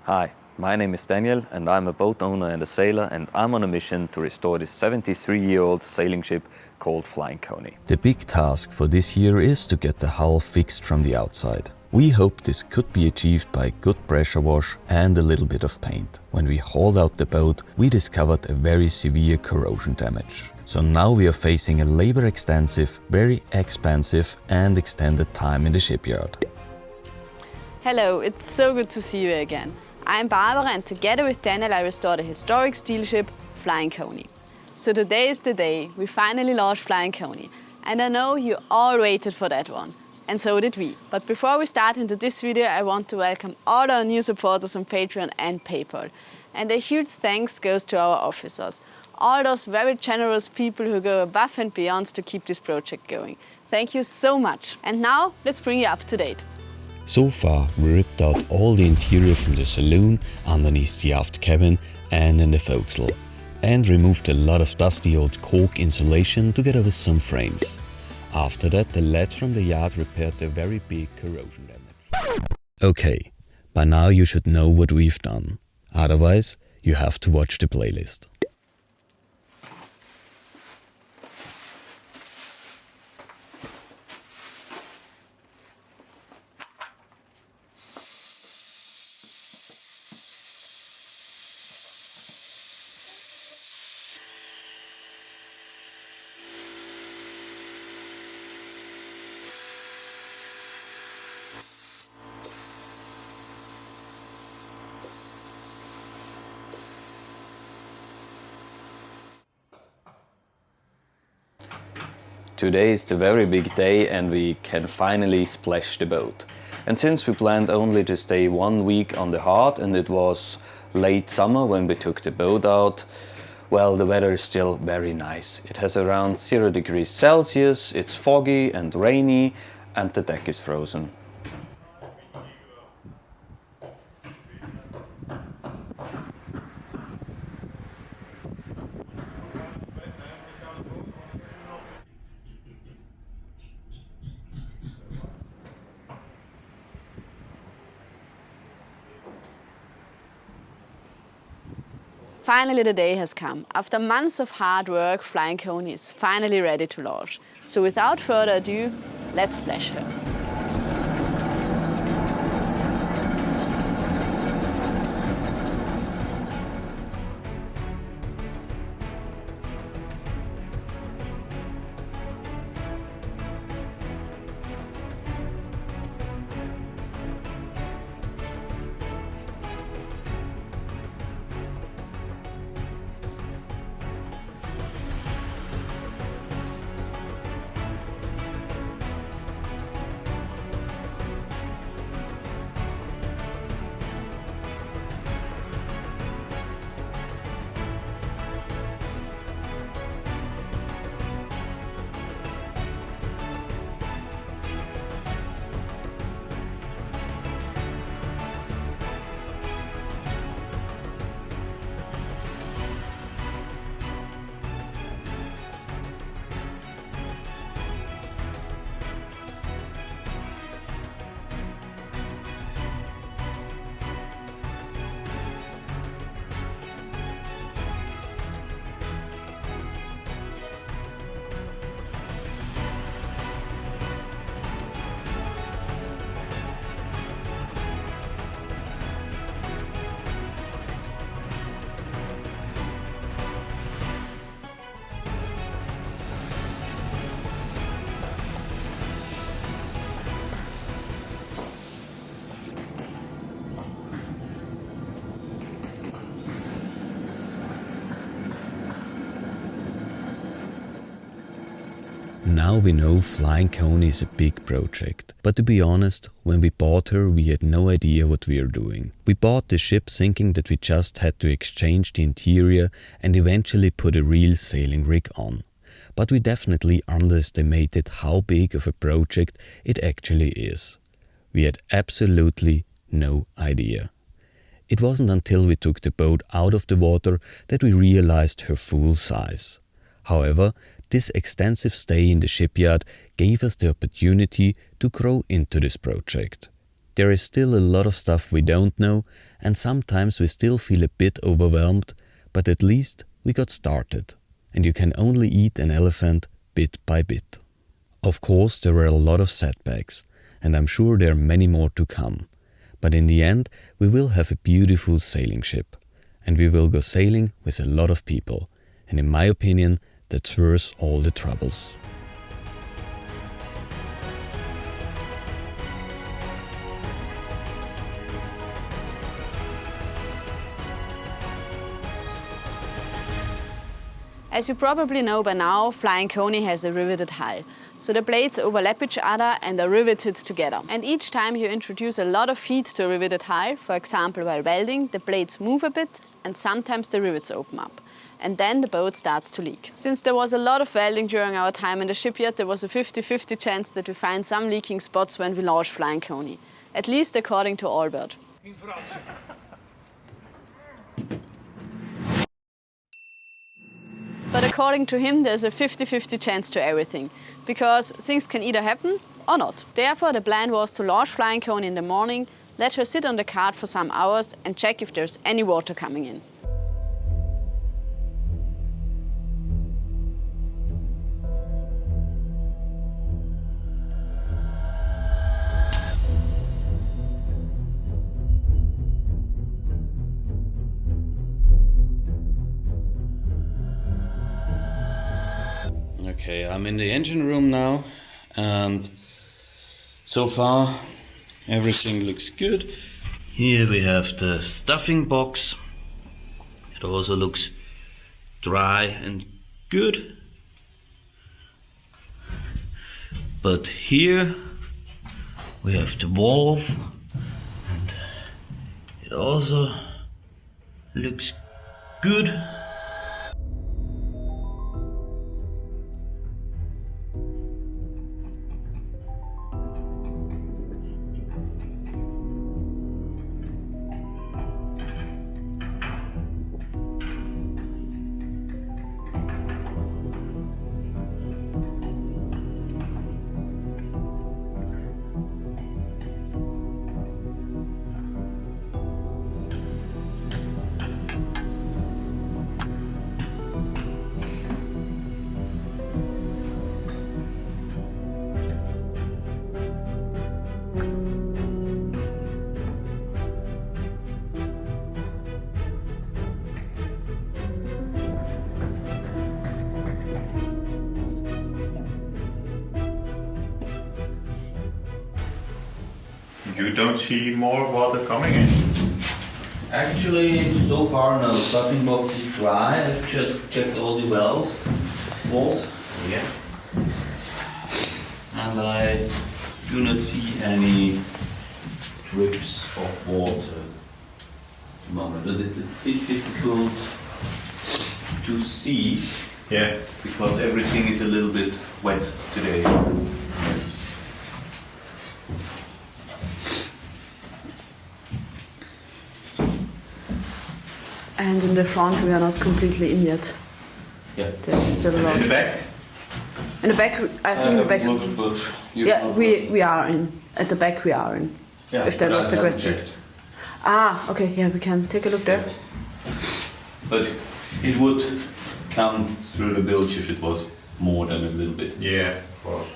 Hi, my name is Daniel and I'm a boat owner and a sailor, and I'm on a mission to restore this 73-year-old sailing ship called Flying Coney. The big task for this year is to get the hull fixed from the outside. We hope this could be achieved by good pressure wash and a little bit of paint. When we hauled out the boat, we discovered a very severe corrosion damage. So now we are facing a labor-extensive, very expensive and extended time in the shipyard. Hello, it's so good to see you again. I'm Barbara, and together with Daniel I restored a historic steel ship, Flying Coney. So today is the day we finally launched Flying Coney, and I know you all waited for that one. And so did we. But before we start into this video, I want to welcome all our new supporters on Patreon and PayPal. And a huge thanks goes to our officers, all those very generous people who go above and beyond to keep this project going. Thank you so much. And now let's bring you up to date. So far, we ripped out all the interior from the saloon, underneath the aft cabin and in the forecastle, and removed a lot of dusty old cork insulation together with some frames. After that, the lads from the yard repaired the very big corrosion damage. Okay, by now you should know what we've done. Otherwise, you have to watch the playlist. Today is the very big day and we can finally splash the boat. And since we planned only to stay 1 week on the Heart and it was late summer when we took the boat out, well, the weather is still very nice. It has around 0 degrees Celsius, it's foggy and rainy, and the deck is frozen. Finally the day has come. After months of hard work, Flying Coney is finally ready to launch. So without further ado, let's splash her. Now we know Flying Coney is a big project, but to be honest, when we bought her we had no idea what we are doing. We bought the ship thinking that we just had to exchange the interior and eventually put a real sailing rig on. But we definitely underestimated how big of a project it actually is. We had absolutely no idea. It wasn't until we took the boat out of the water that we realized her full size. However, this extensive stay in the shipyard gave us the opportunity to grow into this project. There is still a lot of stuff we don't know, and sometimes we still feel a bit overwhelmed, but at least we got started. And you can only eat an elephant bit by bit. Of course, there were a lot of setbacks, and I'm sure there are many more to come. But in the end, we will have a beautiful sailing ship, and we will go sailing with a lot of people. And in my opinion, that's worth all the troubles. As you probably know by now, Flying Coney has a riveted hull. So the blades overlap each other and are riveted together. And each time you introduce a lot of heat to a riveted hull, for example while welding, the blades move a bit and sometimes the rivets open up. And then the boat starts to leak. Since there was a lot of welding during our time in the shipyard, there was a 50-50 chance that we find some leaking spots when we launch Flying Coney. At least according to Albert. But according to him, there's a 50-50 chance to everything, because things can either happen or not. Therefore, the plan was to launch Flying Coney in the morning, let her sit on the cart for some hours and check if there's any water coming in. Okay, I'm in the engine room now, and so far everything looks good. Here we have the stuffing box. It also looks dry and good. But here we have the valve, and it also looks good. You don't see more water coming in? Actually, so far no. Stuffing box is dry. I've checked all the walls. Yeah. And I do not see any drips of water at the moment. But it's a bit difficult to see. Yeah. Because everything is a little bit wet today. Yes. And in the front we are not completely in yet. Yeah. There's still a lot. In the back? In the back, I think in the back. Yeah, we are in. At the back we are in. Yeah, if that was the question. Checked. Ah, okay, yeah, we can take a look there. But it would come through the bilge if it was more than a little bit. Yeah, of course.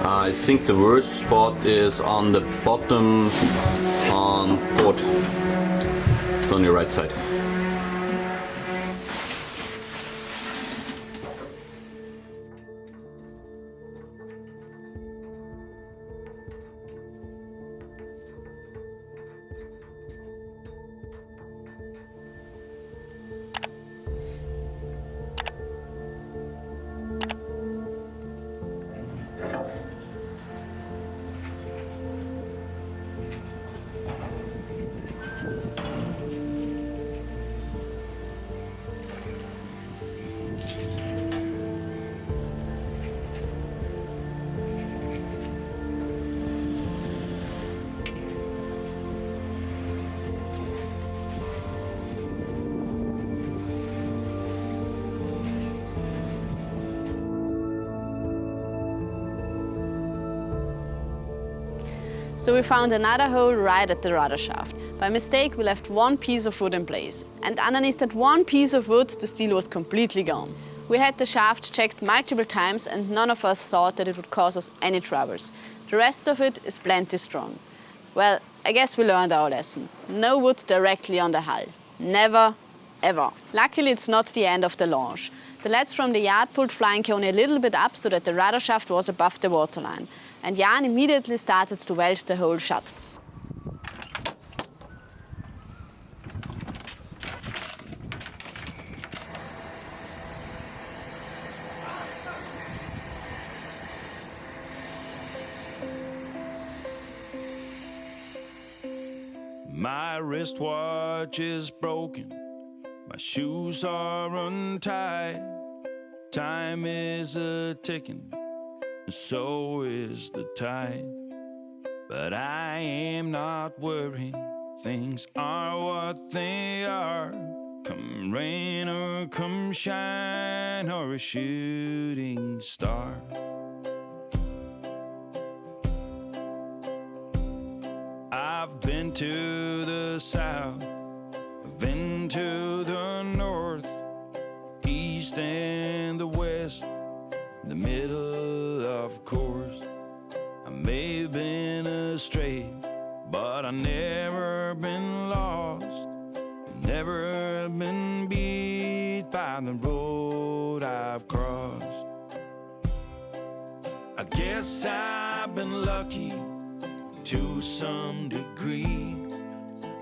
I think the worst spot is on the bottom on port. It's on your right side. So we found another hole right at the rudder shaft. By mistake, we left one piece of wood in place. And underneath that one piece of wood, the steel was completely gone. We had the shaft checked multiple times and none of us thought that it would cause us any troubles. The rest of it is plenty strong. Well, I guess we learned our lesson. No wood directly on the hull. Never, ever. Luckily, it's not the end of the launch. The lads from the yard pulled Flying Coney a little bit up so that the rudder shaft was above the waterline. And Jan immediately started to weld the hole shut. My wristwatch is broken, my shoes are untied. Time is a-ticking, and so is the tide. But I am not worried, things are what they are. Come rain or come shine or a shooting star. I've been to the south, I've been to the north, east and the west, the middle of course. I may have been astray, but I've never been lost, never been beat by the road I've crossed. I guess I've been lucky to some degree,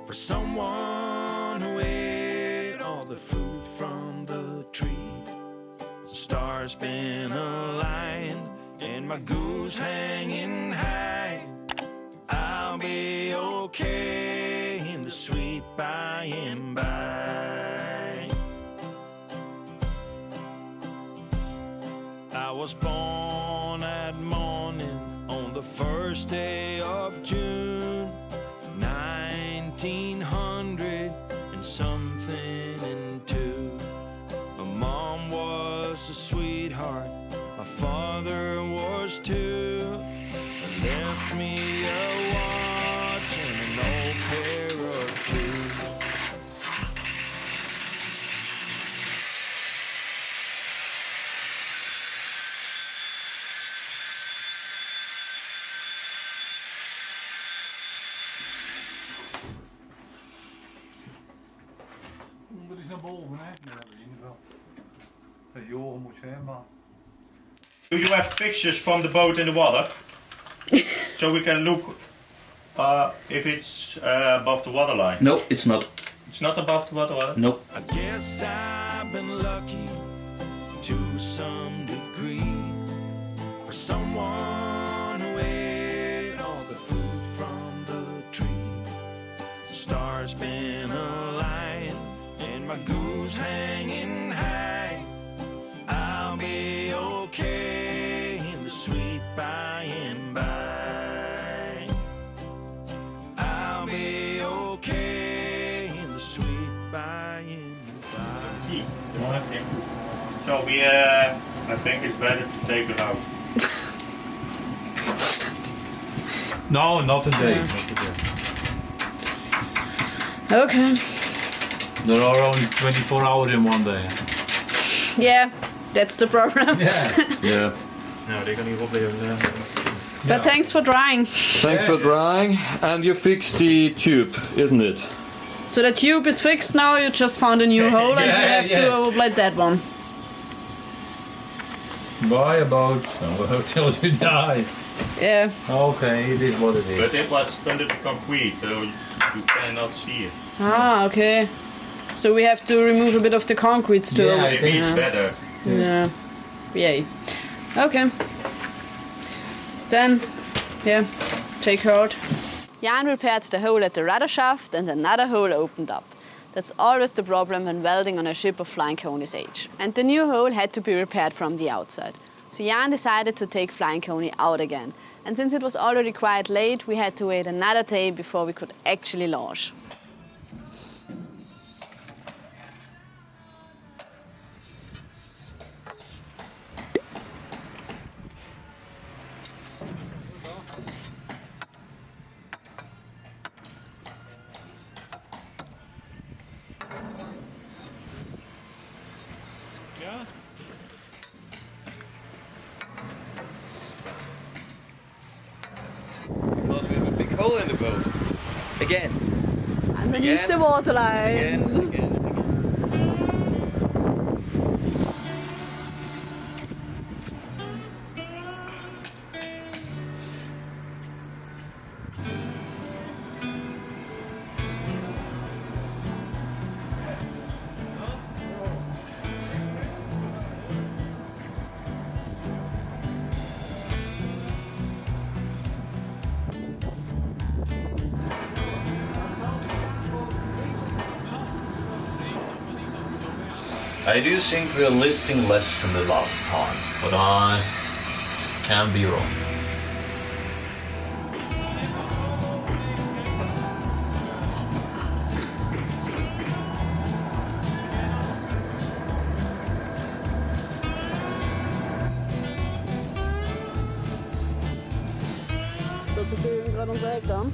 for someone who ate all the fruit from the tree. Stars been aligned and my goose hanging high. I'll be okay in the sweet by and by. I was born at morning on the first day of June, 1900 and something and two. My mom was a sweetheart, my father was too. They left me a watch and an old pair of shoes. Dat is naar boven, hè? Ja, in ieder geval. De Joren moet zijn, maar. Do you have pictures from the boat in the water? So we can look if it's above the waterline. No, it's not. It's not above the waterline? No. I guess I've been lucky to some degree, for someone who ate all the fruit from the tree. Stars been aligned and my goose hanging high. I'll be okay in the sweet by and by. I'll be okay in the sweet by and by. Key, the one thing. So we, I think it's better to take it out. No, not today. Yeah. Not today. Okay. There are only 24 hours in one day. Yeah, that's the problem. Yeah. Yeah. Nou, die kan niet opleven. But thanks for trying. Thanks for drying. And you fixed the tube, isn't it? So the tube is fixed now, you just found a new hole and we have to overblade that one. By about till you die. Yeah. Okay, it is what it is. But it was under the concrete, so you cannot see it. Ah, okay. So we have to remove a bit of the concrete still. Yeah, I Maybe think it's better. Yeah. Yay. Okay. Then, yeah, take her out. Jan repaired the hole at the rudder shaft and another hole opened up. That's always the problem when welding on a ship of Flying Coney's age. And the new hole had to be repaired from the outside. So Jan decided to take Flying Coney out again. And since it was already quite late, we had to wait another day before we could actually launch. boat. Again. Underneath the waterline. Again. I do think we're listing less than the last time, but I can be wrong. So zerstören gerade unsere Eltern.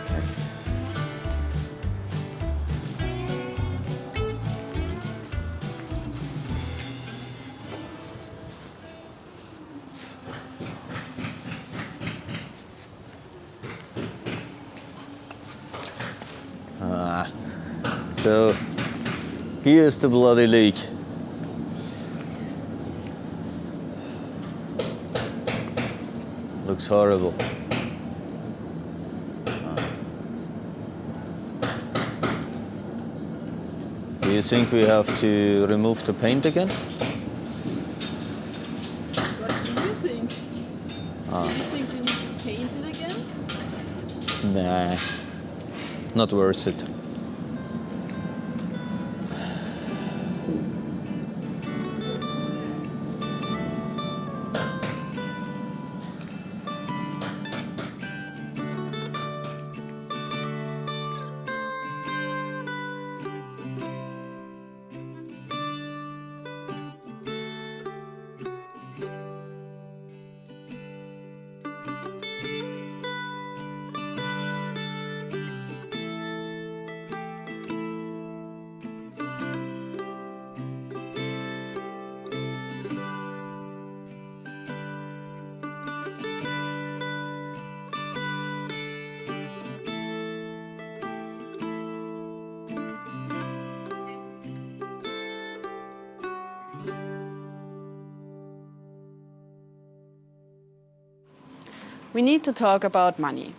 Okay. So here's the bloody leak. Looks horrible. Do you think we have to remove the paint again? What do you think? Do you think we need to paint it again? Nah, not worth it. We need to talk about money.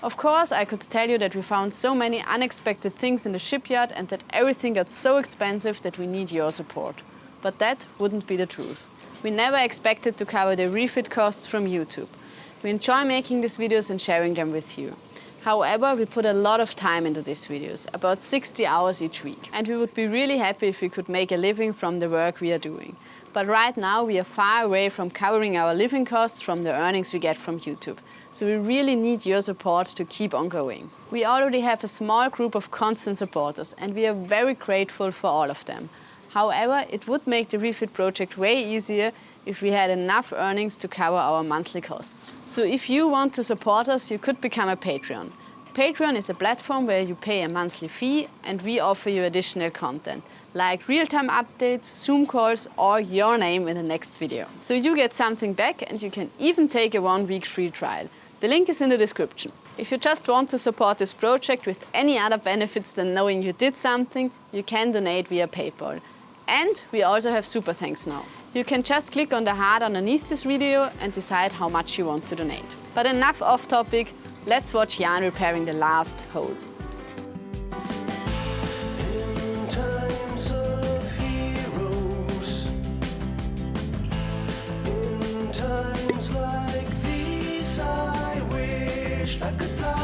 Of course, I could tell you that we found so many unexpected things in the shipyard and that everything got so expensive that we need your support. But that wouldn't be the truth. We never expected to cover the refit costs from YouTube. We enjoy making these videos and sharing them with you. However, we put a lot of time into these videos, about 60 hours each week. And we would be really happy if we could make a living from the work we are doing. But right now we are far away from covering our living costs from the earnings we get from YouTube. So we really need your support to keep on going. We already have a small group of constant supporters and we are very grateful for all of them. However, it would make the refit project way easier if we had enough earnings to cover our monthly costs. So if you want to support us, you could become a Patreon. Patreon is a platform where you pay a monthly fee and we offer you additional content, like real-time updates, Zoom calls, or your name in the next video. So you get something back and you can even take a 1-week free trial. The link is in the description. If you just want to support this project with any other benefits than knowing you did something, you can donate via PayPal. And we also have super thanks now. You can just click on the heart underneath this video and decide how much you want to donate. But enough off topic, let's watch Jan repairing the last hole. In times of heroes, in times like these, I wish I could fly.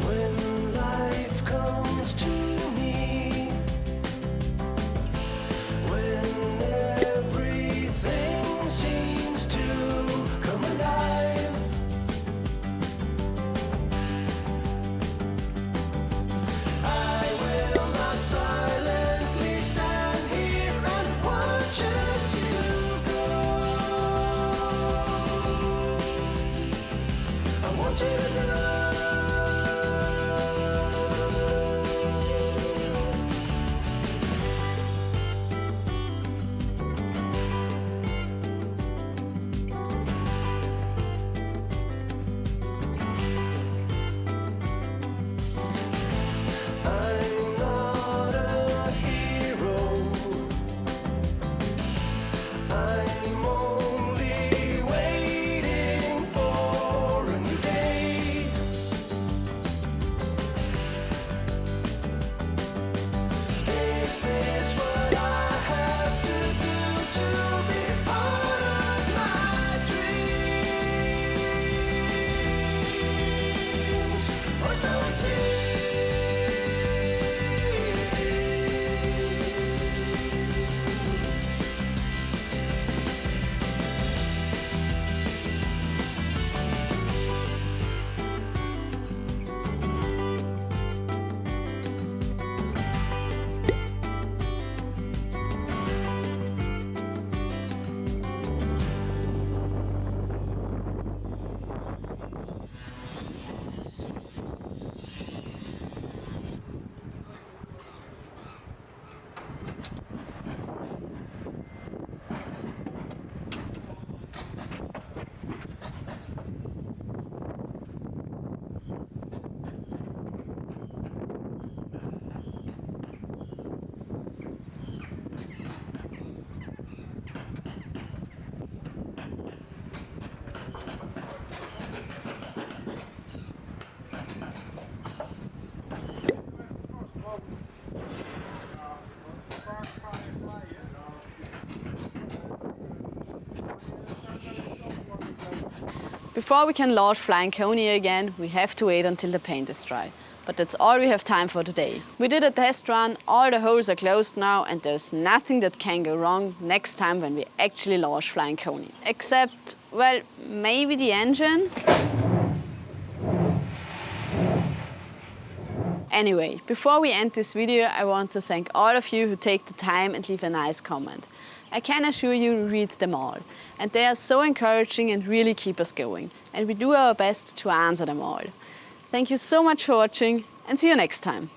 When life comes to me, when everything seems to come alive, I will not silently stand here and watch as you go. I want you to know Before we can launch Flying Coney again, we have to wait until the paint is dry. But that's all we have time for today. We did a test run, all the holes are closed now, and there's nothing that can go wrong next time when we actually launch Flying Coney. Except, well, maybe the engine? Anyway, before we end this video, I want to thank all of you who take the time and leave a nice comment. I can assure you we read them all, and they are so encouraging and really keep us going. And we do our best to answer them all. Thank you so much for watching, and see you next time.